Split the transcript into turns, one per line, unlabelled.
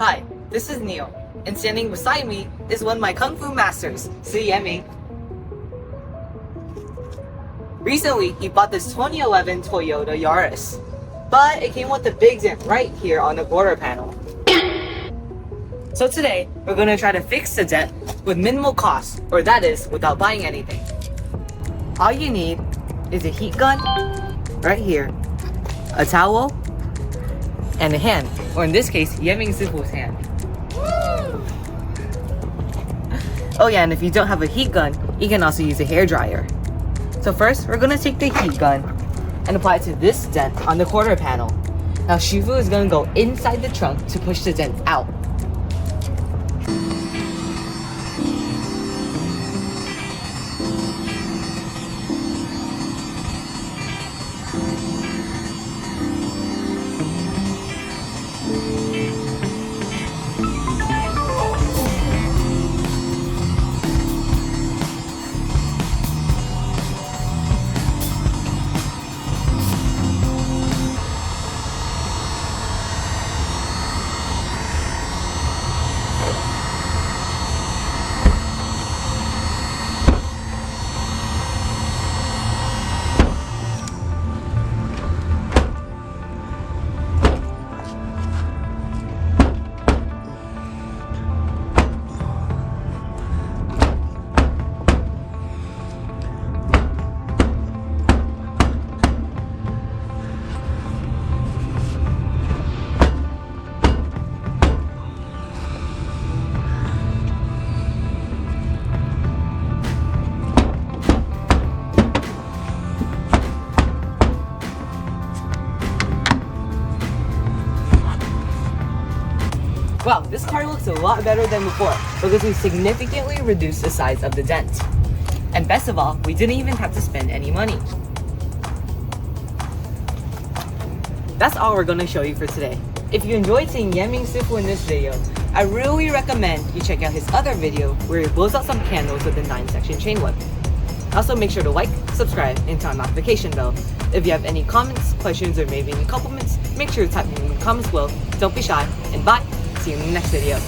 Hi, this is Neil, and standing beside me is one of my Kung Fu masters, Yemi. Recently, he bought this 2011 Toyota Yaris, but it came with a big dent right here on the quarter panel. So today, we're going to try to fix the dent with minimal cost, or that is, without buying anything. All you need is a heat gun, right here, a towel, and a hand, or in this case, Yeming Sifu's hand. Oh yeah, and if you don't have a heat gun, you can also use a hairdryer. So first, we're gonna take the heat gun and apply it to this dent on the quarter panel. Now Shifu is gonna go inside the trunk to push the dent out. Wow, this car looks a lot better than before because we significantly reduced the size of the dent. And best of all, we didn't even have to spend any money. That's all we're going to show you for today. If you enjoyed seeing Yeming Sifu in this video, I really recommend you check out his other video where he blows out some candles with a 9-section chain whip. Also make sure to like, subscribe, and turn on notification bell. If you have any comments, questions, or maybe any compliments, make sure to type them in the comments below. Don't be shy, and bye! See you in the next video.